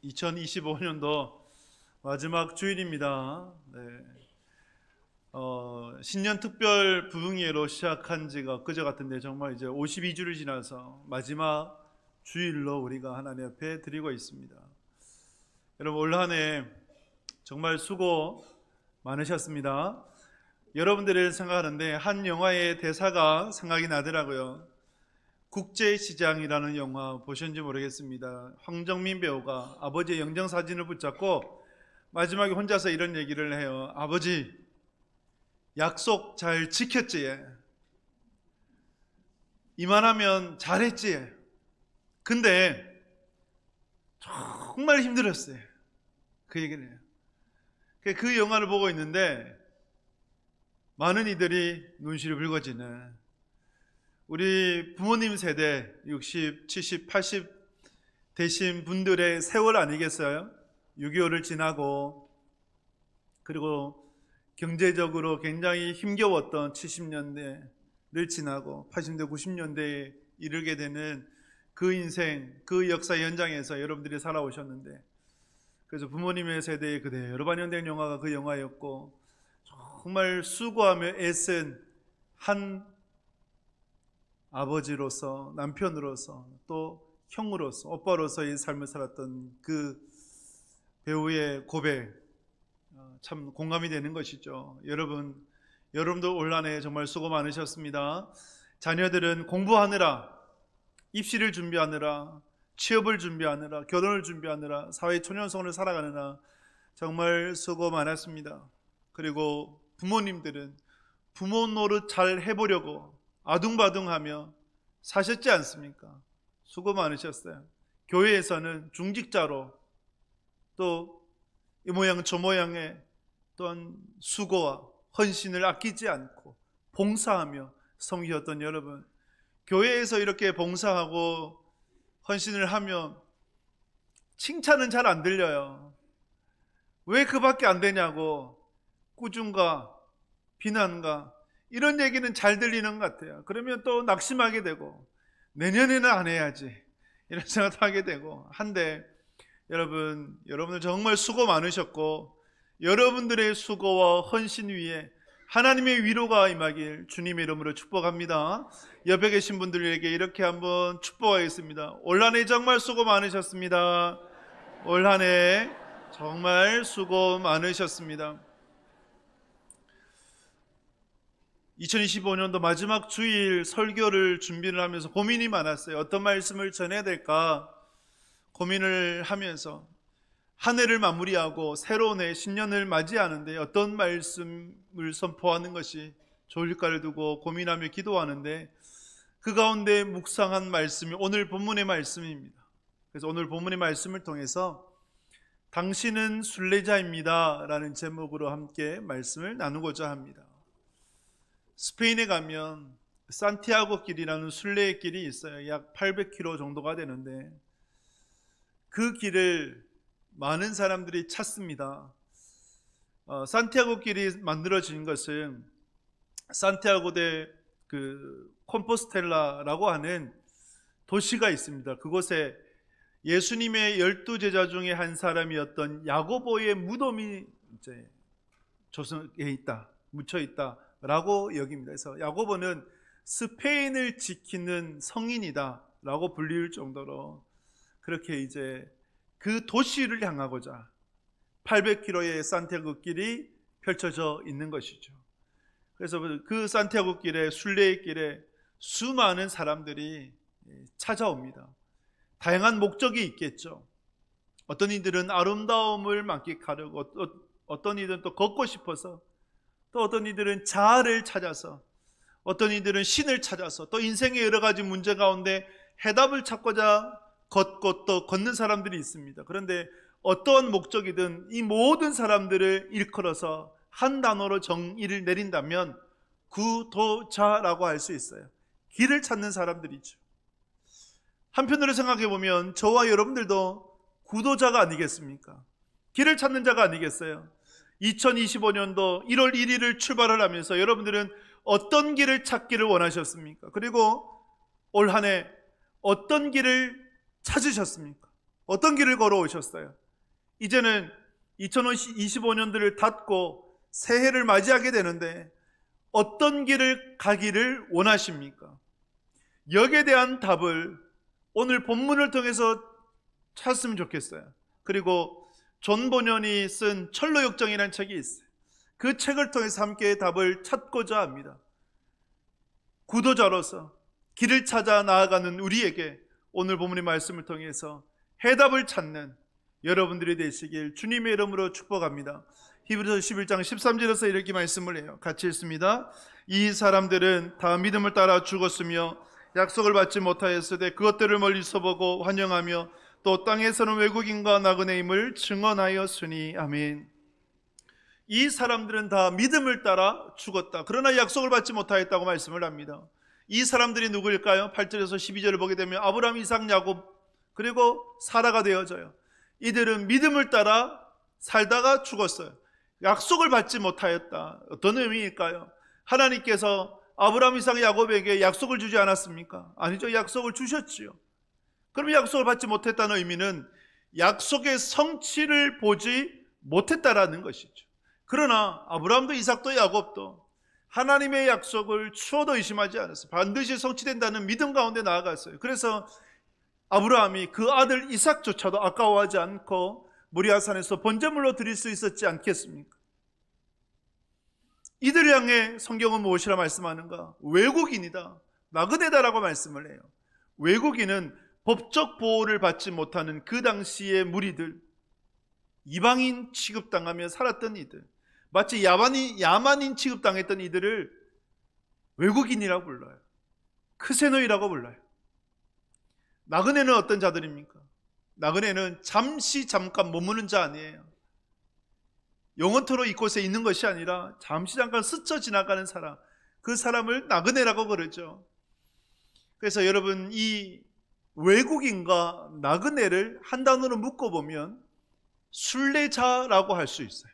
2025년도 마지막 주일입니다. 네. 신년 특별 부흥회로 시작한 지가 그저 같은데 정말 이제 52주를 지나서 마지막 주일로 우리가 하나님 앞에 드리고 있습니다. 여러분, 올 한 해 정말 수고 많으셨습니다. 여러분들을 생각하는데 한 영화의 대사가 생각이 나더라고요. 국제시장이라는 영화 보셨는지 모르겠습니다. 황정민 배우가 아버지의 영정사진을 붙잡고 마지막에 혼자서 이런 얘기를 해요. 아버지, 약속 잘 지켰지? 이만하면 잘했지? 근데 정말 힘들었어요. 그 얘기를 해요. 그 영화를 보고 있는데 많은 이들이 눈시를 붉어지는, 우리 부모님 세대 60, 70, 80 되신 분들의 세월 아니겠어요? 6.25를 지나고 그리고 경제적으로 굉장히 힘겨웠던 70년대를 지나고 80년대, 90년대에 이르게 되는 그 인생, 그 역사 현장에서 여러분들이 살아오셨는데, 그래서 부모님의 세대에 그대로 반영된 영화가 그 영화였고, 정말 수고하며 애쓴 한 아버지로서, 남편으로서, 또 형으로서, 오빠로서의 삶을 살았던 그 배우의 고백, 참 공감이 되는 것이죠. 여러분도 올 한 해 정말 수고 많으셨습니다. 자녀들은 공부하느라, 입시를 준비하느라, 취업을 준비하느라, 결혼을 준비하느라, 사회 초년생을 살아가느라 정말 수고 많았습니다. 그리고 부모님들은 부모 노릇 잘 해보려고 아둥바둥하며 사셨지 않습니까? 수고 많으셨어요. 교회에서는 중직자로 또 이 모양 저 모양의 또한 수고와 헌신을 아끼지 않고 봉사하며 섬기셨던 여러분, 교회에서 이렇게 봉사하고 헌신을 하면 칭찬은 잘 안 들려요. 왜 그밖에 안 되냐고 꾸중과 비난과 이런 얘기는 잘 들리는 것 같아요. 그러면 또 낙심하게 되고 내년에는 안 해야지 이런 생각도 하게 되고 한데, 여러분들 정말 수고 많으셨고 여러분들의 수고와 헌신 위에 하나님의 위로가 임하길 주님의 이름으로 축복합니다. 옆에 계신 분들에게 이렇게 한번 축복하겠습니다. 올 한 해 정말 수고 많으셨습니다. 올 한 해 정말 수고 많으셨습니다. 2025년도 마지막 주일 설교를 준비를 하면서 고민이 많았어요. 어떤 말씀을 전해야 될까 고민을 하면서 한 해를 마무리하고 새로운 해 신년을 맞이하는데 어떤 말씀을 선포하는 것이 좋을까를 두고 고민하며 기도하는데, 그 가운데 묵상한 말씀이 오늘 본문의 말씀입니다. 그래서 오늘 본문의 말씀을 통해서 당신은 순례자입니다 라는 제목으로 함께 말씀을 나누고자 합니다. 스페인에 가면 산티아고 길이라는 순례의 길이 있어요. 약 800km 정도가 되는데 그 길을 많은 사람들이 찾습니다. 산티아고 길이 만들어진 것은 산티아고 데 콤포스텔라라고 하는 도시가 있습니다. 그곳에 예수님의 12제자 중에 한 사람이었던 야고보의 무덤이 이제 조성해 있다, 묻혀 있다라고 여깁니다. 그래서 야고보는 스페인을 지키는 성인이다라고 불릴 정도로 그렇게 이제 그 도시를 향하고자 800km의 산티아고 길이 펼쳐져 있는 것이죠. 그래서 그 산티아고 길에, 순례의 길에 수많은 사람들이 찾아옵니다. 다양한 목적이 있겠죠. 어떤 이들은 아름다움을 만끽하려고, 어떤 이들은 또 걷고 싶어서, 또 어떤 이들은 자아를 찾아서, 어떤 이들은 신을 찾아서, 또 인생의 여러 가지 문제 가운데 해답을 찾고자 걷고 또 걷는 사람들이 있습니다. 그런데 어떠한 목적이든 이 모든 사람들을 일컬어서 한 단어로 정의를 내린다면 구도자라고 할 수 있어요. 길을 찾는 사람들이죠. 한편으로 생각해 보면 저와 여러분들도 구도자가 아니겠습니까? 길을 찾는 자가 아니겠어요? 2025년도 1월 1일을 출발을 하면서 여러분들은 어떤 길을 찾기를 원하셨습니까? 그리고 올 한 해 어떤 길을 찾으셨습니까? 어떤 길을 걸어오셨어요? 이제는 2025년도를 닫고 새해를 맞이하게 되는데 어떤 길을 가기를 원하십니까? 여기에 대한 답을 오늘 본문을 통해서 찾으면 좋겠어요. 그리고 존 보년이 쓴 철로역정이라는 책이 있어요. 그 책을 통해서 함께 답을 찾고자 합니다. 구도자로서 길을 찾아 나아가는 우리에게 오늘 본문의 말씀을 통해서 해답을 찾는 여러분들이 되시길 주님의 이름으로 축복합니다. 히브리서 11장 13절에서 이렇게 말씀을 해요. 같이 읽습니다. 이 사람들은 다 믿음을 따라 죽었으며 약속을 받지 못하였으되 그것들을 멀리서 보고 환영하며 또 땅에서는 외국인과 나그네임을 증언하였으니. 아멘. 이 사람들은 다 믿음을 따라 죽었다. 그러나 약속을 받지 못하였다고 말씀을 합니다. 이 사람들이 누구일까요? 8절에서 12절을 보게 되면 아브라함, 이삭, 야곱 그리고 사라가 되어져요. 이들은 믿음을 따라 살다가 죽었어요. 약속을 받지 못하였다. 어떤 의미일까요? 하나님께서 아브라함, 이삭, 야곱에게 약속을 주지 않았습니까? 아니죠. 약속을 주셨지요. 그럼 약속을 받지 못했다는 의미는 약속의 성취를 보지 못했다라는 것이죠. 그러나 아브라함도 이삭도 야곱도 하나님의 약속을 추호도 의심하지 않았어요. 반드시 성취된다는 믿음 가운데 나아갔어요. 그래서 아브라함이 그 아들 이삭조차도 아까워하지 않고 모리아산에서 번제물로 드릴 수 있었지 않겠습니까? 이들을 향해 성경은 무엇이라 말씀하는가? 외국인이다, 나그네다라고 말씀을 해요. 외국인은 법적 보호를 받지 못하는 그 당시의 무리들, 이방인 취급당하며 살았던 이들, 마치 야만인 취급당했던 이들을 외국인이라고 불러요. 크세노이라고 불러요. 나그네는 어떤 자들입니까? 나그네는 잠깐 머무는 자 아니에요. 영원토록 이곳에 있는 것이 아니라 잠시 잠깐 스쳐 지나가는 사람, 그 사람을 나그네라고 그러죠. 그래서 여러분, 이 외국인과 나그네를 한 단어로 묶어보면 순례자라고 할 수 있어요.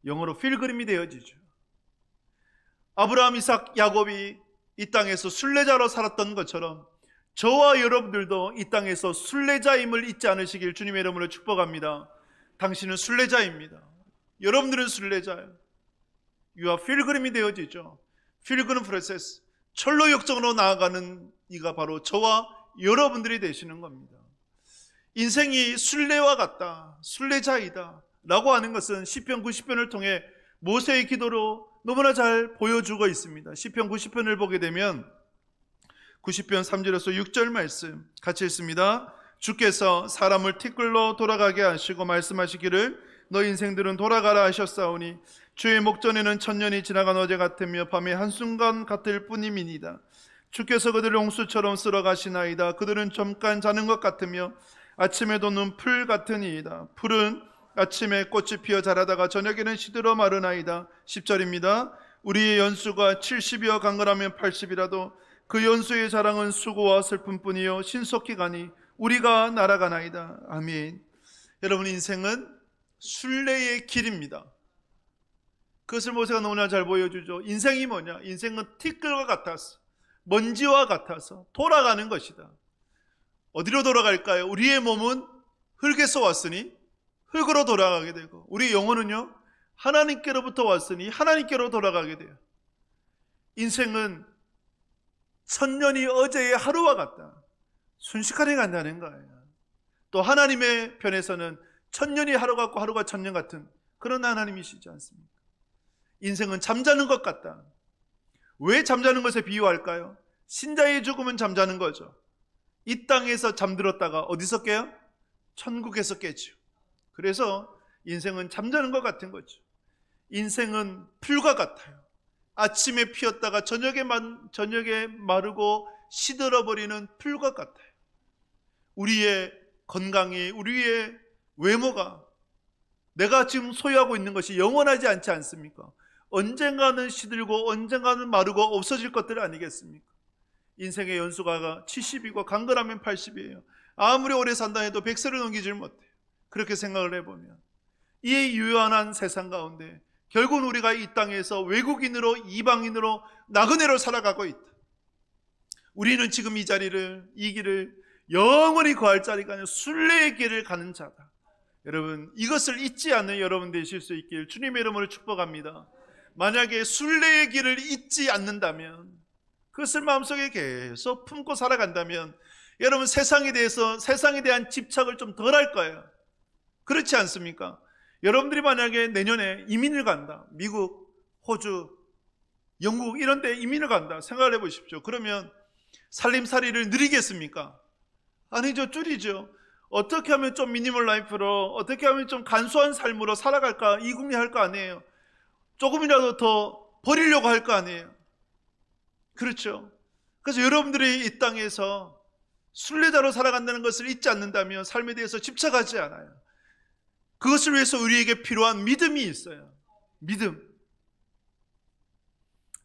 영어로 필그림이 되어지죠. 아브라함, 이삭, 야곱이 이 땅에서 순례자로 살았던 것처럼 저와 여러분들도 이 땅에서 순례자임을 잊지 않으시길 주님의 이름으로 축복합니다. 당신은 순례자입니다. 여러분들은 순례자예요. 유아 필그림이 되어지죠. 필그림 프로세스, 철로 역정으로 나아가는 이가 바로 저와 여러분들이 되시는 겁니다. 인생이 순례와 같다, 순례자이다 라고 하는 것은 시편 90편을 통해 모세의 기도로 너무나 잘 보여주고 있습니다. 시편 90편을 보게 되면 90편 3절에서 6절 말씀 같이 읽습니다. 주께서 사람을 티끌로 돌아가게 하시고 말씀하시기를 너 인생들은 돌아가라 하셨사오니 주의 목전에는 천년이 지나간 어제 같으며 밤의 한순간 같을 뿐임이니이다. 주께서 그들을 홍수처럼 쓸어 가시나이다. 그들은 잠깐 자는 것 같으며 아침에 돋는 풀 같으니이다. 풀은 아침에 꽃이 피어 자라다가 저녁에는 시들어 마르나이다. 10절입니다. 우리의 연수가 70이여 강건하면 80이라도 그 연수의 자랑은 수고와 슬픔뿐이요 신속히 가니 우리가 날아가나이다. 아멘. 여러분, 인생은 순례의 길입니다. 그것을 모세가 너무나 잘 보여주죠. 인생이 뭐냐? 인생은 티끌과 같아서, 먼지와 같아서 돌아가는 것이다. 어디로 돌아갈까요? 우리의 몸은 흙에서 왔으니 흙으로 돌아가게 되고, 우리 영혼은요 하나님께로부터 왔으니 하나님께로 돌아가게 돼요. 인생은 천년이 어제의 하루와 같다. 순식간에 간다는 거예요. 또 하나님의 편에서는 천년이 하루 같고 하루가 천년 같은 그런 하나님이시지 않습니까? 인생은 잠자는 것 같다. 왜 잠자는 것에 비유할까요? 신자의 죽음은 잠자는 거죠. 이 땅에서 잠들었다가 어디서 깨요? 천국에서 깨죠. 그래서 인생은 잠자는 것 같은 거죠. 인생은 풀과 같아요. 아침에 피었다가 저녁에 마르고 시들어버리는 풀과 같아요. 우리의 건강이, 우리의 외모가, 내가 지금 소유하고 있는 것이 영원하지 않지 않습니까? 언젠가는 시들고 언젠가는 마르고 없어질 것들 아니겠습니까? 인생의 연수가 70이고 강건하면 80이에요. 아무리 오래 산다 해도 100세를 넘기질 못해요. 그렇게 생각을 해보면 이 유연한 세상 가운데 결국은 우리가 이 땅에서 외국인으로, 이방인으로, 나그네로 살아가고 있다. 우리는 지금 이 자리를, 이 길을 영원히 거할 자리가 아니라 순례의 길을 가는 자다. 여러분, 이것을 잊지 않는 여러분 되실 수 있길 주님의 이름으로 축복합니다. 만약에 순례의 길을 잊지 않는다면, 그것을 마음속에 계속 품고 살아간다면 여러분 세상에 대한 집착을 좀 덜 할 거예요. 그렇지 않습니까? 여러분들이 만약에 내년에 이민을 간다, 미국, 호주, 영국 이런 데 이민을 간다 생각을 해보십시오. 그러면 살림살이를 누리겠습니까? 아니죠. 줄이죠. 어떻게 하면 좀 미니멀 라이프로, 어떻게 하면 좀 간소한 삶으로 살아갈까, 이 궁리할 거 아니에요. 조금이라도 더 버리려고 할 거 아니에요. 그렇죠. 그래서 여러분들이 이 땅에서 순례자로 살아간다는 것을 잊지 않는다면 삶에 대해서 집착하지 않아요. 그것을 위해서 우리에게 필요한 믿음이 있어요. 믿음.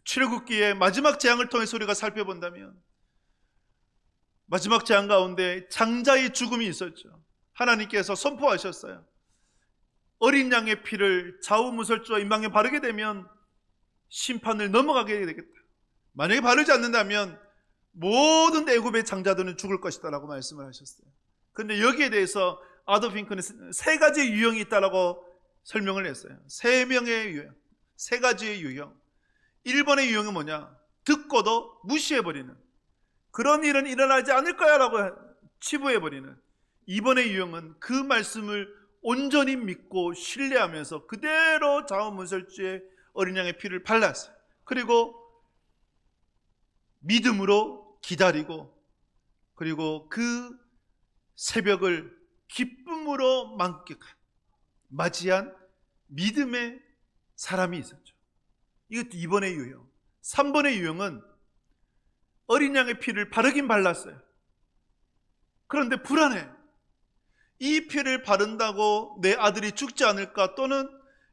출애굽기의 마지막 재앙을 통해서 우리가 살펴본다면 마지막 재앙 가운데 장자의 죽음이 있었죠. 하나님께서 선포하셨어요. 어린 양의 피를 좌우무설주와 임방에 바르게 되면 심판을 넘어가게 되겠다. 만약에 바르지 않는다면 모든 애굽의 장자들은 죽을 것이다 라고 말씀을 하셨어요. 그런데 여기에 대해서 아도프 핑크는 세 가지 유형이 있다라고 설명을 했어요. 세 명의 유형, 세 가지의 유형. 1번의 유형은 뭐냐? 듣고도 무시해버리는, 그런 일은 일어나지 않을 거야 라고 치부해버리는. 2번의 유형은 그 말씀을 온전히 믿고 신뢰하면서 그대로 좌우문설주에 어린 양의 피를 발랐어요. 그리고 믿음으로 기다리고, 그리고 그 새벽을 기쁨으로 맞이한 믿음의 사람이 있었죠. 이것도 2번의 유형. 3번의 유형은 어린 양의 피를 바르긴 발랐어요. 그런데 불안해. 이 피를 바른다고 내 아들이 죽지 않을까, 또는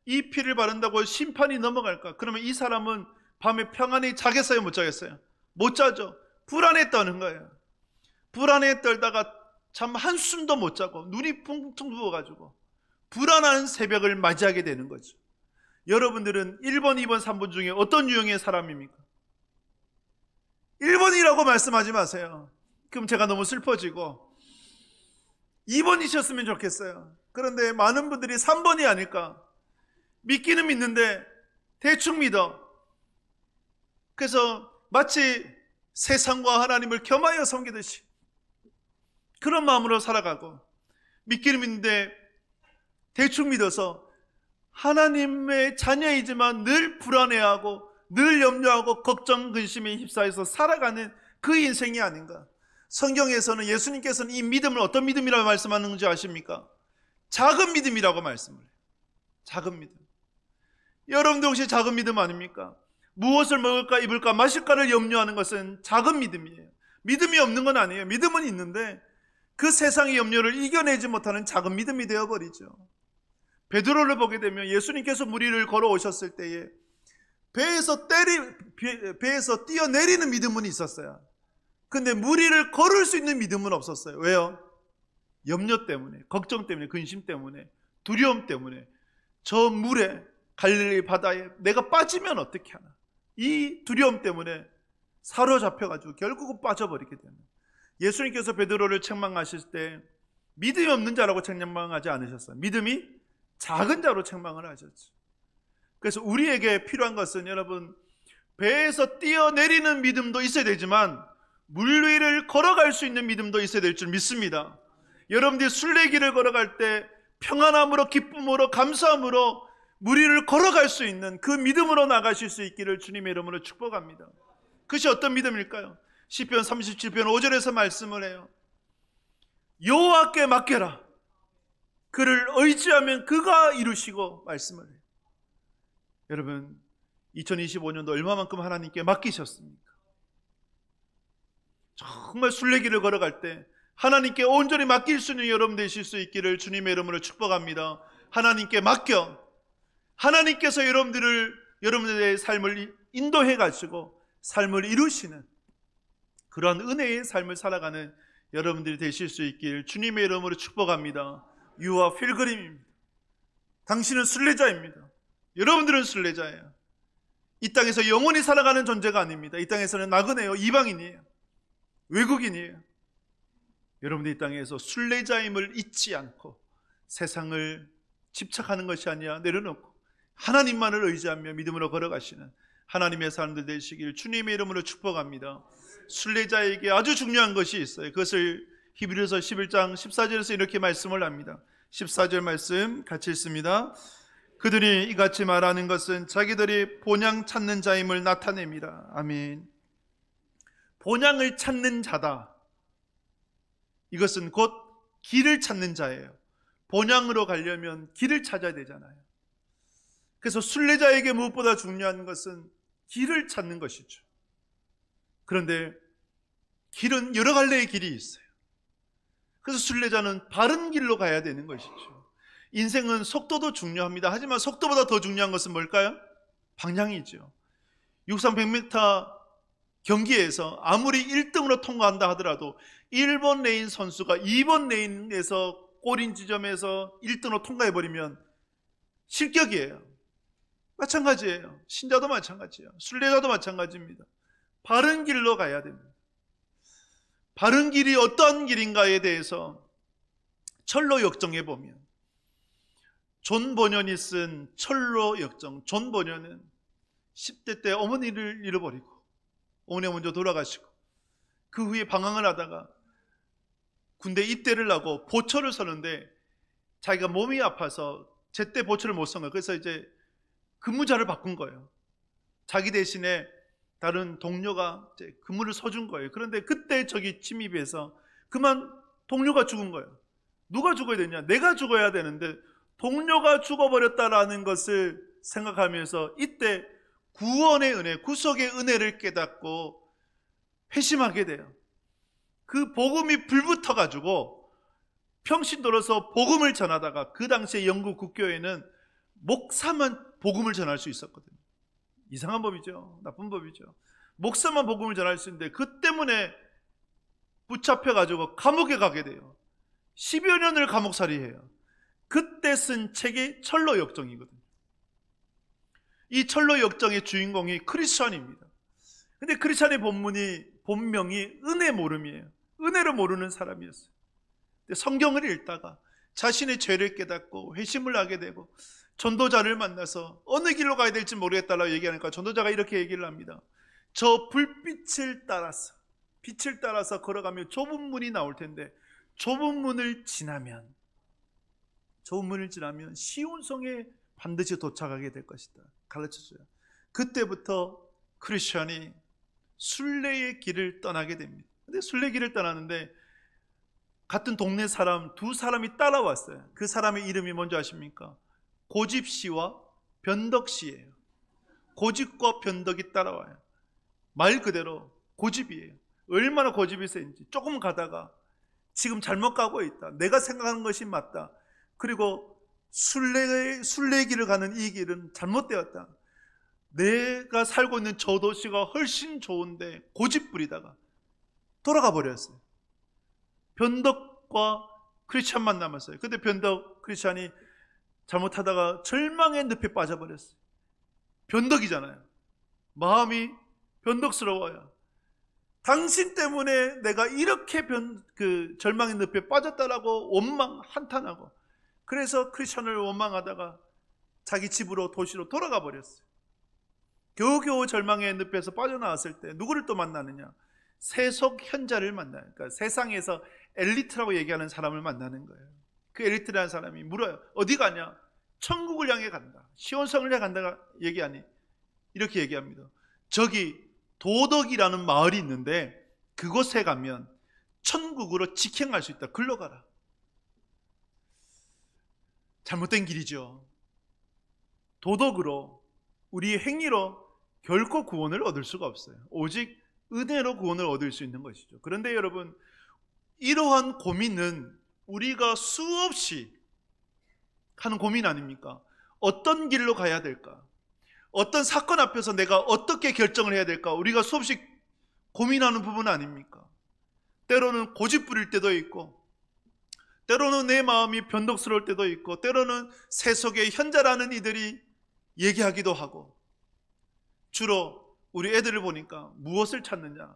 이 피를 바른다고 심판이 넘어갈까? 그러면 이 사람은 밤에 평안히 자겠어요, 못 자겠어요? 못 자죠. 불안에 떠는 거예요. 불안에 떨다가 참 한숨도 못 자고 눈이 붕퉁 부어가지고 불안한 새벽을 맞이하게 되는 거죠. 여러분들은 1번, 2번, 3번 중에 어떤 유형의 사람입니까? 1번이라고 말씀하지 마세요. 그럼 제가 너무 슬퍼지고 2번이셨으면 좋겠어요. 그런데 많은 분들이 3번이 아닐까? 믿기는 믿는데 대충 믿어. 그래서 마치 세상과 하나님을 겸하여 섬기듯이 그런 마음으로 살아가고, 믿기는 믿는데 대충 믿어서 하나님의 자녀이지만 늘 불안해하고 늘 염려하고 걱정 근심에 휩싸여서 살아가는 그 인생이 아닌가. 성경에서는 예수님께서는 이 믿음을 어떤 믿음이라고 말씀하는지 아십니까? 작은 믿음이라고 말씀을 해요. 작은 믿음. 여러분들 혹시 작은 믿음 아닙니까? 무엇을 먹을까 입을까 마실까를 염려하는 것은 작은 믿음이에요. 믿음이 없는 건 아니에요. 믿음은 있는데 그 세상의 염려를 이겨내지 못하는 작은 믿음이 되어버리죠. 베드로를 보게 되면 예수님께서 물 위를 걸어오셨을 때에 배에서 뛰어내리는 믿음은 있었어요. 근데 물 위를 걸을 수 있는 믿음은 없었어요. 왜요? 염려 때문에, 걱정 때문에, 근심 때문에, 두려움 때문에. 저 물에, 갈릴리 바다에 내가 빠지면 어떻게 하나, 이 두려움 때문에 사로잡혀가지고 결국은 빠져버리게 되는. 예수님께서 베드로를 책망하실 때 믿음이 없는 자라고 책망하지 않으셨어요. 믿음이 작은 자로 책망을 하셨죠. 그래서 우리에게 필요한 것은, 여러분, 배에서 뛰어내리는 믿음도 있어야 되지만 물 위를 걸어갈 수 있는 믿음도 있어야 될 줄 믿습니다. 여러분들이 순례길을 걸어갈 때 평안함으로, 기쁨으로, 감사함으로 물 위를 걸어갈 수 있는 그 믿음으로 나가실 수 있기를 주님의 이름으로 축복합니다. 그것이 어떤 믿음일까요? 시편 37편 5절에서 말씀을 해요. 여호와께 맡겨라. 그를 의지하면 그가 이루시고 말씀을 해요. 여러분, 2025년도 얼마만큼 하나님께 맡기셨습니까? 정말 순례길을 걸어갈 때 하나님께 온전히 맡길 수 있는 여러분 되실 수 있기를 주님의 이름으로 축복합니다. 하나님께 맡겨 하나님께서 여러분들의 삶을 인도해 가지고 삶을 이루시는 그러한 은혜의 삶을 살아가는 여러분들이 되실 수 있길 주님의 이름으로 축복합니다. 유아 필그림입니다. 당신은 순례자입니다. 여러분들은 순례자예요. 이 땅에서 영원히 살아가는 존재가 아닙니다. 이 땅에서는 나그네요, 이방인이에요, 외국인이에요. 여러분이 이 땅에서 순례자임을 잊지 않고 세상을 집착하는 것이 아니라 내려놓고 하나님만을 의지하며 믿음으로 걸어가시는 하나님의 사람들 되시길 주님의 이름으로 축복합니다. 순례자에게 아주 중요한 것이 있어요. 그것을 히브리서 11장 14절에서 이렇게 말씀을 합니다. 14절 말씀 같이 읽습니다. 그들이 이같이 말하는 것은 자기들이 본향 찾는 자임을 나타냅니다. 아멘. 본향을 찾는 자다. 이것은 곧 길을 찾는 자예요. 본향으로 가려면 길을 찾아야 되잖아요. 그래서 순례자에게 무엇보다 중요한 것은 길을 찾는 것이죠. 그런데 길은 여러 갈래의 길이 있어요. 그래서 순례자는 바른 길로 가야 되는 것이죠. 인생은 속도도 중요합니다. 하지만 속도보다 더 중요한 것은 뭘까요? 방향이죠. 육상 100m 경기에서 아무리 1등으로 통과한다 하더라도 1번 레인 선수가 2번 레인에서 골인 지점에서 1등으로 통과해버리면 실격이에요. 마찬가지예요. 신자도 마찬가지예요. 순례자도 마찬가지입니다. 바른 길로 가야 됩니다. 바른 길이 어떤 길인가에 대해서 철로 역정해 보면 존 버년이 쓴 철로 역정, 존 버년은 10대 때 어머니를 잃어버리고 어머니가 먼저 돌아가시고 그 후에 방황을 하다가 군대 입대를 하고 보초를 서는데 자기가 몸이 아파서 제때 보초를 못 선 거예요. 그래서 이제 근무자를 바꾼 거예요. 자기 대신에 다른 동료가 이제 근무를 서준 거예요. 그런데 그때 저기 침입해서 그만 동료가 죽은 거예요. 누가 죽어야 되냐? 내가 죽어야 되는데 동료가 죽어버렸다라는 것을 생각하면서 이때 구원의 은혜, 구속의 은혜를 깨닫고 회심하게 돼요. 그 복음이 불붙어가지고 평신도로서 복음을 전하다가 그 당시에 영국 국교회는 목사만 복음을 전할 수 있었거든요. 이상한 법이죠. 나쁜 법이죠. 목사만 복음을 전할 수 있는데 그 때문에 붙잡혀가지고 감옥에 가게 돼요. 10여 년을 감옥살이해요. 그때 쓴 책이 철로 역정이거든요. 이 철로 역정의 주인공이 크리스천입니다. 근데 크리스천의 본명이 은혜 모름이에요. 은혜를 모르는 사람이었어요. 근데 성경을 읽다가 자신의 죄를 깨닫고 회심을 하게 되고 전도자를 만나서 어느 길로 가야 될지 모르겠다라고 얘기하니까 전도자가 이렇게 얘기를 합니다. 저 불빛을 따라서 빛을 따라서 걸어가면 좁은 문이 나올 텐데 좁은 문을 지나면 시온성에 반드시 도착하게 될 것이다. 가르쳐줘요. 그때부터 크리스천이 순례의 길을 떠나게 됩니다. 근데 순례 길을 떠나는데 같은 동네 사람 두 사람이 따라왔어요. 그 사람의 이름이 뭔지 아십니까? 고집씨와 변덕씨예요. 고집과 변덕이 따라와요. 말 그대로 고집이에요. 얼마나 고집이 센지. 조금 가다가 지금 잘못 가고 있다. 내가 생각하는 것이 맞다. 그리고 순례의 길을 가는 이 길은 잘못되었다. 내가 살고 있는 저 도시가 훨씬 좋은데 고집 부리다가 돌아가 버렸어요. 변덕과 크리스찬만 남았어요. 근데 변덕 크리스찬이 잘못하다가 절망의 늪에 빠져버렸어요. 변덕이잖아요. 마음이 변덕스러워요. 당신 때문에 내가 이렇게 절망의 늪에 빠졌다라고 원망, 한탄하고 그래서 크리스찬을 원망하다가 자기 집으로 도시로 돌아가 버렸어요. 겨우겨우 절망의 늪에서 빠져나왔을 때 누구를 또 만나느냐? 세속 현자를 만나요. 그러니까 세상에서 엘리트라고 얘기하는 사람을 만나는 거예요. 그 엘리트라는 사람이 물어요. 어디 가냐? 천국을 향해 간다. 시온성을 향해 간다가 얘기하니 이렇게 얘기합니다. 저기 도덕이라는 마을이 있는데 그곳에 가면 천국으로 직행할 수 있다. 글로 가라. 잘못된 길이죠. 도덕으로 우리의 행위로 결코 구원을 얻을 수가 없어요. 오직 은혜로 구원을 얻을 수 있는 것이죠. 그런데 여러분, 이러한 고민은 우리가 수없이 하는 고민 아닙니까? 어떤 길로 가야 될까? 어떤 사건 앞에서 내가 어떻게 결정을 해야 될까? 우리가 수없이 고민하는 부분 아닙니까? 때로는 고집 부릴 때도 있고, 때로는 내 마음이 변덕스러울 때도 있고, 때로는 세속의 현자라는 이들이 얘기하기도 하고, 주로 우리 애들을 보니까 무엇을 찾느냐?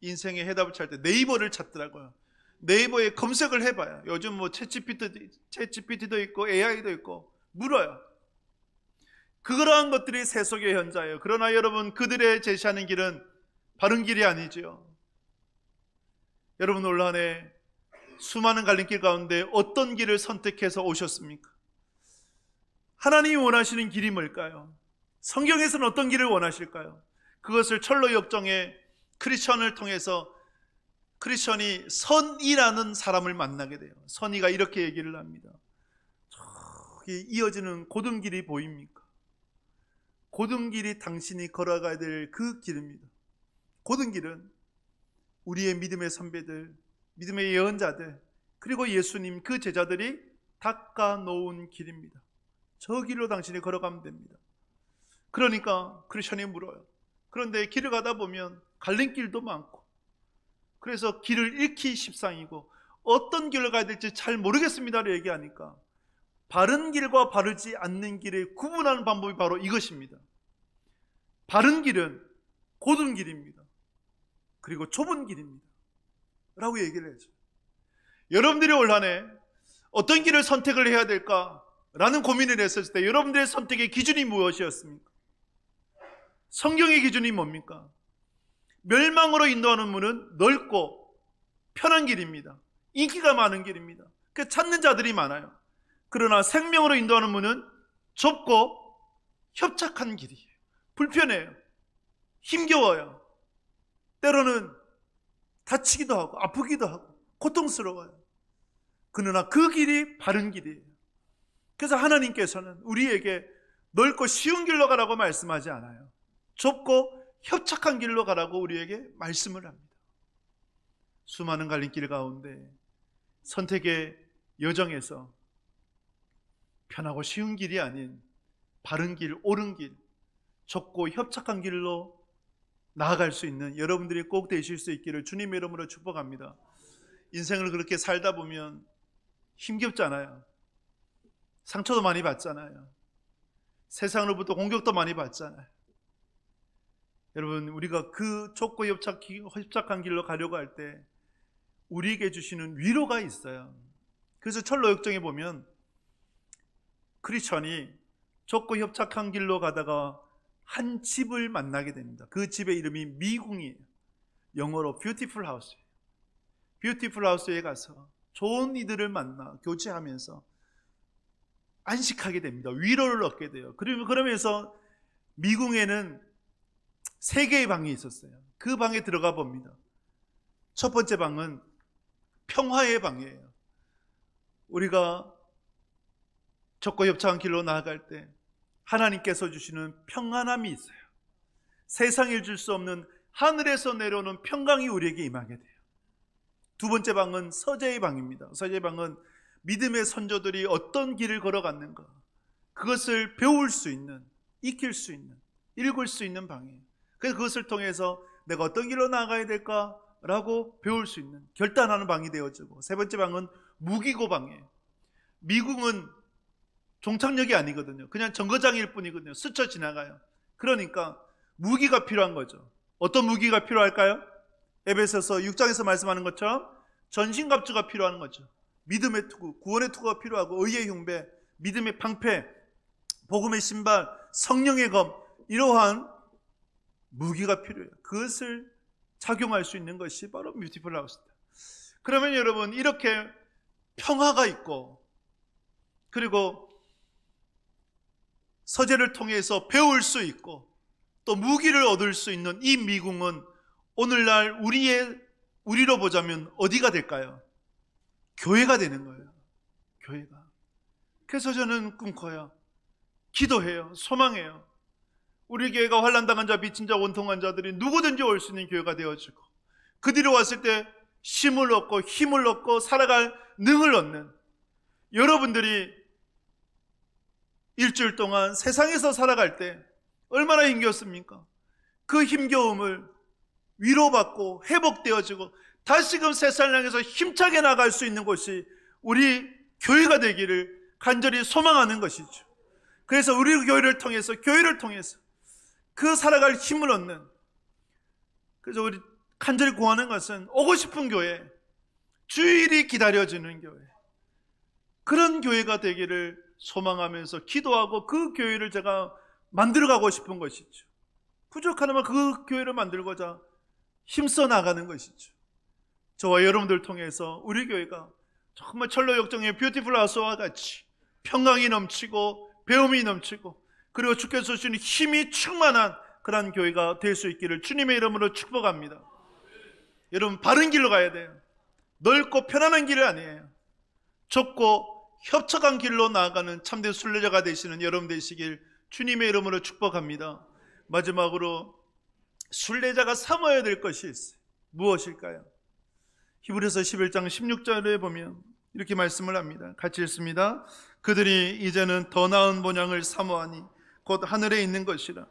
인생의 해답을 찾을 때 네이버를 찾더라고요. 네이버에 검색을 해봐요. 요즘 뭐 챗GPT도 있고 AI도 있고 물어요. 그러한 것들이 세속의 현자예요. 그러나 여러분, 그들의 제시하는 길은 바른 길이 아니죠. 여러분, 올 한 해 수많은 갈림길 가운데 어떤 길을 선택해서 오셨습니까? 하나님이 원하시는 길이 뭘까요? 성경에서는 어떤 길을 원하실까요? 그것을 철로 역정의 크리스천을 통해서 크리스천이 선이라는 사람을 만나게 돼요. 선이가 이렇게 얘기를 합니다. 저기 이어지는 고든 길이 보입니까? 고든 길이 당신이 걸어가야 될 그 길입니다. 고든 길은 우리의 믿음의 선배들, 믿음의 예언자들, 그리고 예수님 그 제자들이 닦아놓은 길입니다. 저 길로 당신이 걸어가면 됩니다. 그러니까 크리스천이 물어요. 그런데 길을 가다 보면 갈림길도 많고, 그래서 길을 잃기 십상이고 어떤 길을 가야 될지 잘 모르겠습니다를 얘기하니까 바른 길과 바르지 않는 길을 구분하는 방법이 바로 이것입니다. 바른 길은 고든 길입니다. 그리고 좁은 길입니다 라고 얘기를 해줘요. 여러분들이 올 한 해 어떤 길을 선택을 해야 될까라는 고민을 했을 때 여러분들의 선택의 기준이 무엇이었습니까? 성경의 기준이 뭡니까? 멸망으로 인도하는 문은 넓고 편한 길입니다. 인기가 많은 길입니다. 그 찾는 자들이 많아요. 그러나 생명으로 인도하는 문은 좁고 협착한 길이에요. 불편해요. 힘겨워요. 때로는 다치기도 하고 아프기도 하고 고통스러워요. 그러나 그 길이 바른 길이에요. 그래서 하나님께서는 우리에게 넓고 쉬운 길로 가라고 말씀하지 않아요. 좁고 협착한 길로 가라고 우리에게 말씀을 합니다. 수많은 갈림길 가운데 선택의 여정에서 편하고 쉬운 길이 아닌 바른 길, 옳은 길, 좁고 협착한 길로 나아갈 수 있는 여러분들이 꼭 되실 수 있기를 주님의 이름으로 축복합니다. 인생을 그렇게 살다 보면 힘겹잖아요. 상처도 많이 받잖아요. 세상으로부터 공격도 많이 받잖아요. 여러분, 우리가 그 좁고 협착한 길로 가려고 할 때 우리에게 주시는 위로가 있어요. 그래서 철로 역정에 보면 크리스천이 좁고 협착한 길로 가다가 한 집을 만나게 됩니다. 그 집의 이름이 미궁이에요. 영어로 뷰티풀 하우스예요. 뷰티풀 하우스에 가서 좋은 이들을 만나 교제하면서 안식하게 됩니다. 위로를 얻게 돼요. 그러면서 미궁에는 3개의 방이 있었어요. 그 방에 들어가 봅니다. 첫 번째 방은 평화의 방이에요. 우리가 좁고 협착한 길로 나아갈 때 하나님께서 주시는 평안함이 있어요. 세상에 줄 수 없는 하늘에서 내려오는 평강이 우리에게 임하게 돼요. 두 번째 방은 서재의 방입니다. 서재의 방은 믿음의 선조들이 어떤 길을 걸어갔는가, 그것을 배울 수 있는, 익힐 수 있는, 읽을 수 있는 방이에요. 그래서 그것을 통해서 내가 어떤 길로 나아가야 될까라고 배울 수 있는, 결단하는 방이 되어지고, 세 번째 방은 무기고 방이에요. 미궁은 종착역이 아니거든요. 그냥 정거장일 뿐이거든요. 스쳐 지나가요. 그러니까 무기가 필요한 거죠. 어떤 무기가 필요할까요? 에베소서 6장에서 말씀하는 것처럼 전신갑주가 필요한 거죠. 믿음의 투구, 구원의 투구가 필요하고, 의의 흉배, 믿음의 방패, 복음의 신발, 성령의 검, 이러한 무기가 필요해요. 그것을 착용할 수 있는 것이 바로 뷰티풀 하우스입니다. 그러면 여러분, 이렇게 평화가 있고, 그리고 서재를 통해서 배울 수 있고 또 무기를 얻을 수 있는 이 미궁은 오늘날 우리로 보자면 어디가 될까요? 교회가 되는 거예요. 교회가. 그래서 저는 꿈꿔요. 기도해요. 소망해요. 우리 교회가 환난당한 자, 빚진 자, 원통한 자들이 누구든지 올 수 있는 교회가 되어지고, 그들이 왔을 때 힘을 얻고 힘을 얻고 살아갈 능을 얻는 여러분들이 일주일 동안 세상에서 살아갈 때 얼마나 힘겼습니까? 그 힘겨움을 위로받고 회복되어지고 다시금 세상을 향해서 힘차게 나갈 수 있는 곳이 우리 교회가 되기를 간절히 소망하는 것이죠. 그래서 우리 교회를 통해서 그 살아갈 힘을 얻는, 그래서 우리 간절히 구하는 것은 오고 싶은 교회, 주일이 기다려지는 교회, 그런 교회가 되기를 소망하면서 기도하고 그 교회를 제가 만들어가고 싶은 것이죠. 부족하면 그 교회를 만들고자 힘써 나가는 것이죠. 저와 여러분들 통해서 우리 교회가 정말 철로역정의 뷰티풀 하우스와 같이 평강이 넘치고 배움이 넘치고 그리고 주께서 주시는 힘이 충만한 그런 교회가 될 수 있기를 주님의 이름으로 축복합니다. 여러분, 바른 길로 가야 돼요. 넓고 편안한 길이 아니에요. 좁고 협착한 길로 나아가는 참된 순례자가 되시는 여러분 되시길 주님의 이름으로 축복합니다. 마지막으로 순례자가 삼아야 될 것이 있어요. 무엇일까요? 히브리서 11장 16절에 보면 이렇게 말씀을 합니다. 같이 읽습니다. 그들이 이제는 더 나은 본향을 사모하니 곧 하늘에 있는 것이라.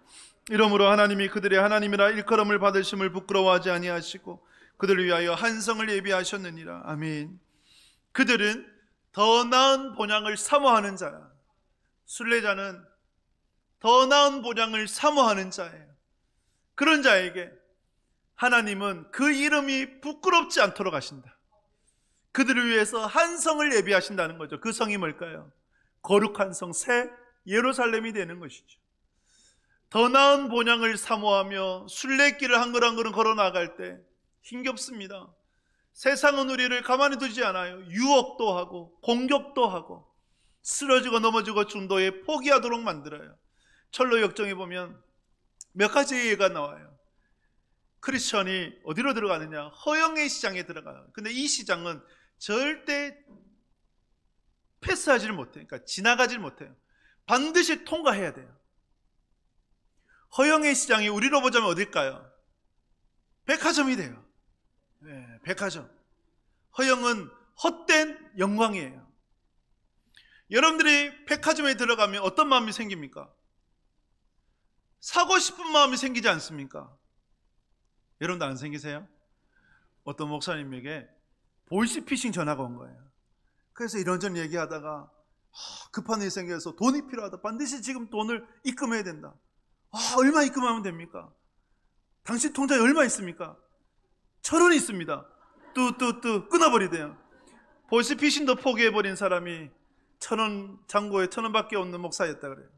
이러므로 하나님이 그들의 하나님이라 일컬음을 받으심을 부끄러워하지 아니하시고 그들을 위하여 한성을 예비하셨느니라. 아멘. 그들은 더 나은 본향을 사모하는 자야. 순례자는 더 나은 본향을 사모하는 자예요. 그런 자에게 하나님은 그 이름이 부끄럽지 않도록 하신다. 그들을 위해서 한 성을 예비하신다는 거죠. 그 성이 뭘까요? 거룩한 성, 새 예루살렘이 되는 것이죠. 더 나은 본향을 사모하며 순례길을 한 걸음 한 걸음 걸어 나갈 때 힘겹습니다. 세상은 우리를 가만히 두지 않아요. 유혹도 하고 공격도 하고 쓰러지고 넘어지고 중도에 포기하도록 만들어요. 철로역정에 보면 몇 가지 예가 나와요. 크리스천이 어디로 들어가느냐? 허영의 시장에 들어가요. 근데 이 시장은 절대 패스하지를 못해요. 그러니까 지나가질 못해요. 반드시 통과해야 돼요. 허영의 시장이 우리로 보자면 어딜까요? 백화점이 돼요. 네, 백화점. 허영은 헛된 영광이에요. 여러분들이 백화점에 들어가면 어떤 마음이 생깁니까? 사고 싶은 마음이 생기지 않습니까? 여러분도 안 생기세요? 어떤 목사님에게 보이스피싱 전화가 온 거예요. 그래서 이런저런 얘기하다가 급한 일이 생겨서 돈이 필요하다. 반드시 지금 돈을 입금해야 된다. 얼마 입금하면 됩니까? 당신 통장에 얼마 있습니까? 1,000원 있습니다. 뚜 끊어버리대요. 보이스피싱도 포기해버린 사람이 1,000원 잔고에 1,000원밖에 없는 목사였다 그래요.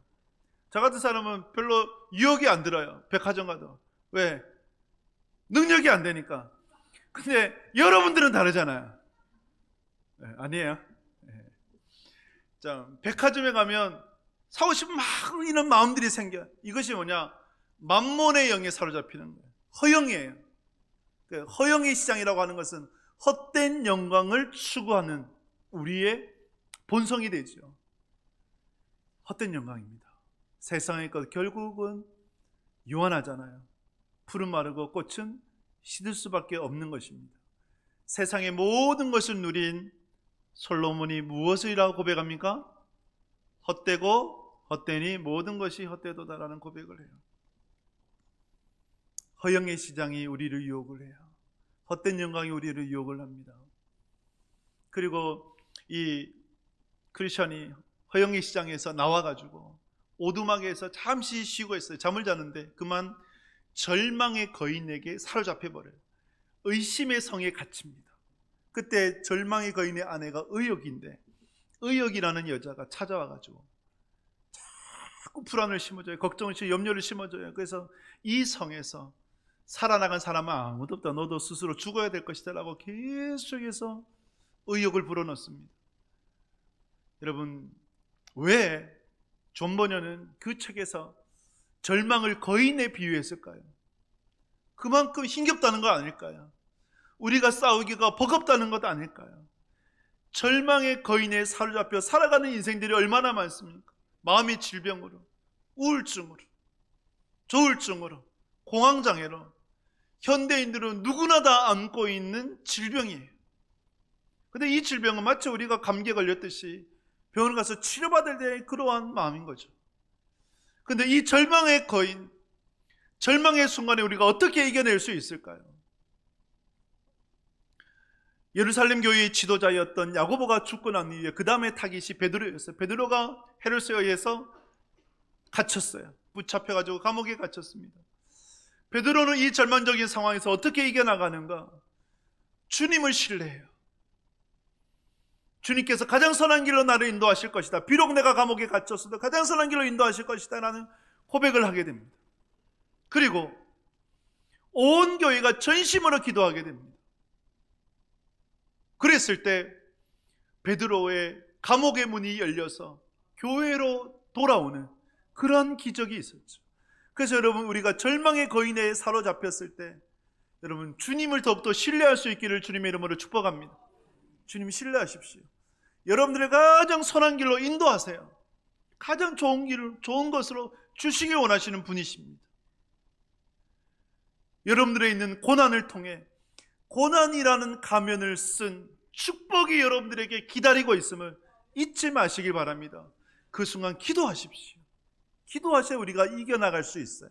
저 같은 사람은 별로 유혹이 안 들어요. 백화점 가도. 왜? 능력이 안 되니까. 근데 여러분들은 다르잖아요. 네, 아니에요? 네. 자, 백화점에 가면 사고 싶은 막 이런 마음들이 생겨요. 이것이 뭐냐? 만몬의 영에 사로잡히는 거예요. 허영이에요. 허영의 시장이라고 하는 것은 헛된 영광을 추구하는 우리의 본성이 되죠. 헛된 영광입니다. 세상의 것 결국은 유한하잖아요. 풀은 마르고 꽃은 시들 수밖에 없는 것입니다. 세상의 모든 것을 누린 솔로몬이 무엇이라고 고백합니까? 헛되고 헛되니 모든 것이 헛되도다라는 고백을 해요. 허영의 시장이 우리를 유혹을 해요. 헛된 영광이 우리를 유혹을 합니다. 그리고 이 크리스천이 허영의 시장에서 나와가지고 오두막에서 잠시 쉬고 있어요. 잠을 자는데 그만 절망의 거인에게 사로잡혀버려요. 의심의 성에 갇힙니다. 그때 절망의 거인의 아내가 의욕인데 의욕이라는 여자가 찾아와가지고 자꾸 불안을 심어줘요. 걱정을 심어줘요. 염려를 심어줘요. 그래서 이 성에서 살아나간 사람은 아무도 없다. 너도 스스로 죽어야 될 것이다 라고 계속해서 의욕을 불어넣습니다. 여러분, 왜 존 버녀는 그 책에서 절망을 거인에 비유했을까요? 그만큼 힘겹다는 거 아닐까요? 우리가 싸우기가 버겁다는 것 아닐까요? 절망의 거인에 사로잡혀 살아가는 인생들이 얼마나 많습니까? 마음의 질병으로, 우울증으로, 조울증으로, 공황장애로 현대인들은 누구나 다 안고 있는 질병이에요. 근데 이 질병은 마치 우리가 감기에 걸렸듯이 병원에 가서 치료받을 때 그러한 마음인 거죠. 근데 이 절망의 거인, 절망의 순간에 우리가 어떻게 이겨낼 수 있을까요? 예루살렘 교회의 지도자였던 야고보가 죽고 난 이후에 그 다음에 타깃이 베드로였어요. 베드로가 헤롯에 의해서 갇혔어요. 붙잡혀가지고 감옥에 갇혔습니다. 베드로는 이 절망적인 상황에서 어떻게 이겨나가는가? 주님을 신뢰해요. 주님께서 가장 선한 길로 나를 인도하실 것이다. 비록 내가 감옥에 갇혔어도 가장 선한 길로 인도하실 것이다 라는 고백을 하게 됩니다. 그리고 온 교회가 전심으로 기도하게 됩니다. 그랬을 때 베드로의 감옥의 문이 열려서 교회로 돌아오는 그런 기적이 있었죠. 그래서 여러분, 우리가 절망의 거인에 사로잡혔을 때 여러분, 주님을 더욱더 신뢰할 수 있기를 주님의 이름으로 축복합니다. 주님 신뢰하십시오. 여러분들의 가장 선한 길로 인도하세요. 가장 좋은 길을, 좋은 것으로 주시기 원하시는 분이십니다. 여러분들의 있는 고난을 통해 고난이라는 가면을 쓴 축복이 여러분들에게 기다리고 있음을 잊지 마시기 바랍니다. 그 순간 기도하십시오. 기도하셔야 우리가 이겨나갈 수 있어요.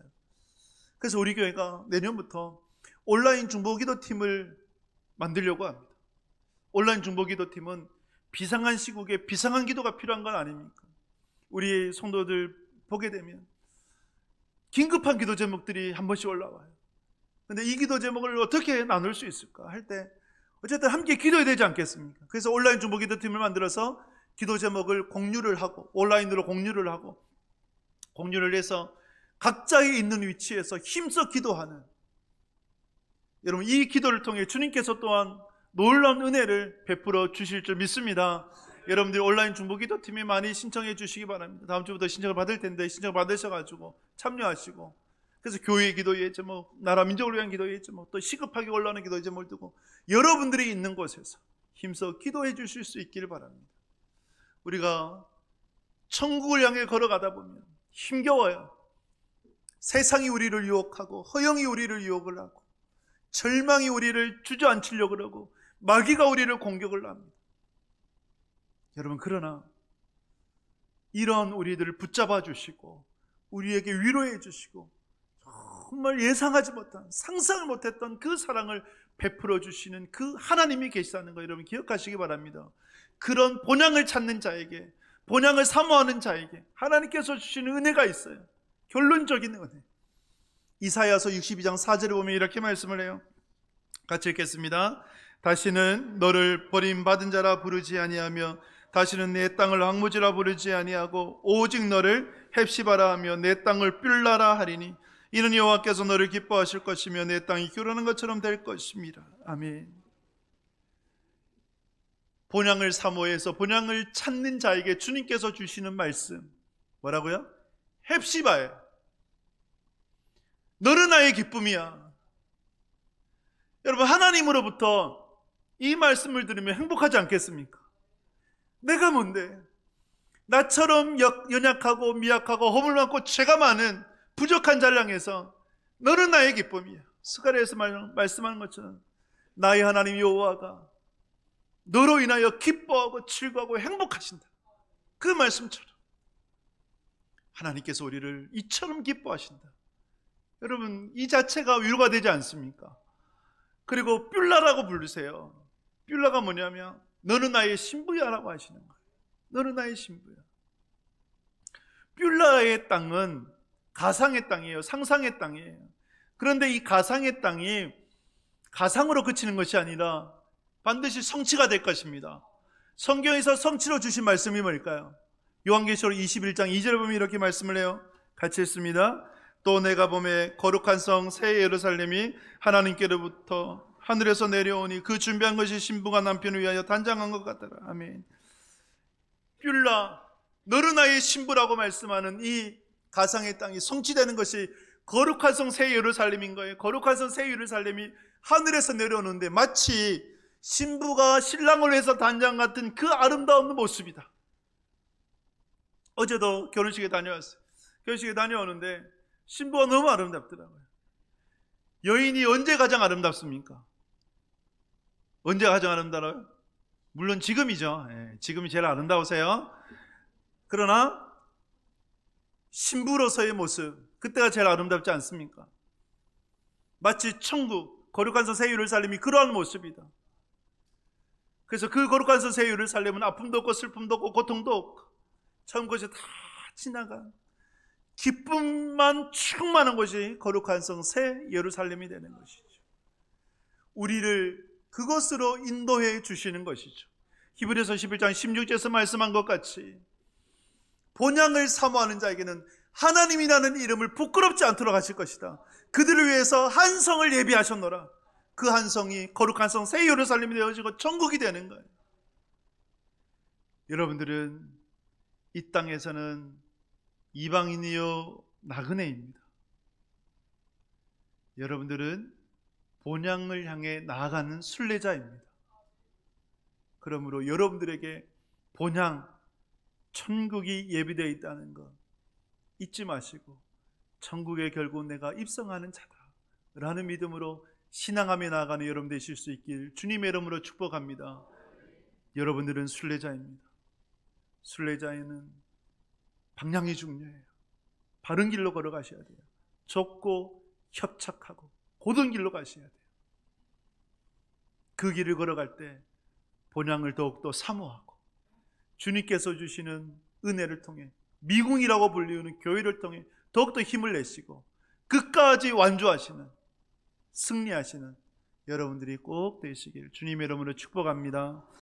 그래서 우리 교회가 내년부터 온라인 중보기도팀을 만들려고 합니다. 온라인 중보기도팀은 비상한 시국에 비상한 기도가 필요한 건 아닙니까? 우리 성도들 보게 되면 긴급한 기도 제목들이 한 번씩 올라와요. 근데 이 기도 제목을 어떻게 나눌 수 있을까 할 때 어쨌든 함께 기도해야 되지 않겠습니까? 그래서 온라인 중보기도팀을 만들어서 기도 제목을 공유를 하고 온라인으로 공유를 하고 공유를 해서 각자의 있는 위치에서 힘써 기도하는, 여러분 이 기도를 통해 주님께서 또한 놀라운 은혜를 베풀어 주실 줄 믿습니다. 여러분들이 온라인 중보기도팀에 많이 신청해 주시기 바랍니다. 다음 주부터 신청을 받을 텐데 신청 받으셔가지고 참여하시고, 그래서 교회의 기도의 제목, 나라 민족을 위한 기도의 제목, 또 시급하게 올라오는 기도의 제목을 두고 여러분들이 있는 곳에서 힘써 기도해 주실 수 있기를 바랍니다. 우리가 천국을 향해 걸어가다 보면 힘겨워요. 세상이 우리를 유혹하고 허영이 우리를 유혹을 하고 절망이 우리를 주저앉히려고 그러고 마귀가 우리를 공격을 합니다. 여러분, 그러나 이런 우리들을 붙잡아 주시고 우리에게 위로해 주시고 정말 예상하지 못한, 상상을 못했던 그 사랑을 베풀어 주시는 그 하나님이 계시다는 거 여러분 기억하시기 바랍니다. 그런 본향을 찾는 자에게, 본향을 사모하는 자에게 하나님께서 주시는 은혜가 있어요. 결론적인 은혜. 이사야서 62장 4절에 보면 이렇게 말씀을 해요. 같이 읽겠습니다. 다시는 너를 버림받은 자라 부르지 아니하며 다시는 내 땅을 황무지라 부르지 아니하고 오직 너를 헵시바라 하며 내 땅을 뷸라라 하리니 이는 여호와께서 너를 기뻐하실 것이며 내 땅이 기울어는 것처럼 될 것입니다. 아멘. 본향을 사모해서 본향을 찾는 자에게 주님께서 주시는 말씀 뭐라고요? 헵시바예요. 너는 나의 기쁨이야. 여러분, 하나님으로부터 이 말씀을 들으면 행복하지 않겠습니까? 내가 뭔데? 나처럼 연약하고 미약하고 허물 많고 죄가 많은 부족한 자를 향해서 너는 나의 기쁨이야. 스가랴에서 말씀하는 것처럼 나의 하나님 여호와가 너로 인하여 기뻐하고 즐거워하고 행복하신다. 그 말씀처럼 하나님께서 우리를 이처럼 기뻐하신다. 여러분, 이 자체가 위로가 되지 않습니까? 그리고 뷸라라고 부르세요. 뷸라가 뭐냐면 너는 나의 신부야 라고 하시는 거예요. 너는 나의 신부야. 뷸라의 땅은 가상의 땅이에요. 상상의 땅이에요. 그런데 이 가상의 땅이 가상으로 그치는 것이 아니라 반드시 성취가 될 것입니다. 성경에서 성취로 주신 말씀이 뭘까요? 요한계시록 21장 2절에 보면 이렇게 말씀을 해요. 같이 읽습니다. 또 내가 보매 거룩한 성 새 예루살렘이 하나님께로부터 하늘에서 내려오니 그 준비한 것이 신부가 남편을 위하여 단장한 것 같더라. 아멘. 뷸라, 너는 나의 신부라고 말씀하는 이 가상의 땅이 성취되는 것이 거룩한 성 새 예루살렘인 거예요. 거룩한 성 새 예루살렘이 하늘에서 내려오는데 마치 신부가 신랑을 위해서 단장 같은 그 아름다운 모습이다. 어제도 결혼식에 다녀왔어요. 결혼식에 다녀오는데 신부가 너무 아름답더라고요. 여인이 언제 가장 아름답습니까? 언제 가장 아름다워요? 물론 지금이죠. 지금이 제일 아름다우세요. 그러나 신부로서의 모습, 그때가 제일 아름답지 않습니까? 마치 천국, 거룩한 성 새 예루살렘이 그러한 모습이다. 그래서 그 거룩한 성 새 예루살렘은 아픔도 없고 슬픔도 없고 고통도 없고 처음 것이 다 지나가 기쁨만 충만한 것이 거룩한 성 새 예루살렘이 되는 것이죠. 우리를 그것으로 인도해 주시는 것이죠. 히브리서 11장 16절에서 말씀한 것 같이 본향을 사모하는 자에게는 하나님이라는 이름을 부끄럽지 않도록 하실 것이다. 그들을 위해서 한 성을 예비하셨노라. 그 한 성이 거룩한 성 새 예루살렘이 되어지고 천국이 되는 거예요. 여러분들은 이 땅에서는 이방인이요 나그네입니다. 여러분들은 본향을 향해 나아가는 순례자입니다. 그러므로 여러분들에게 본향, 천국이 예비되어 있다는 것 잊지 마시고 천국에 결국 내가 입성하는 자다 라는 믿음으로 신앙하며 나아가는 여러분 되실 수 있길 주님의 이름으로 축복합니다. 여러분들은 순례자입니다. 순례자에는 방향이 중요해요. 바른 길로 걸어가셔야 돼요. 좁고 협착하고 고든 길로 가셔야 돼요. 그 길을 걸어갈 때 본향을 더욱더 사모하고 주님께서 주시는 은혜를 통해 미궁이라고 불리우는 교회를 통해 더욱더 힘을 내시고 끝까지 완주하시는 승리하시는 여러분들이 꼭 되시길 주님의 이름으로 축복합니다.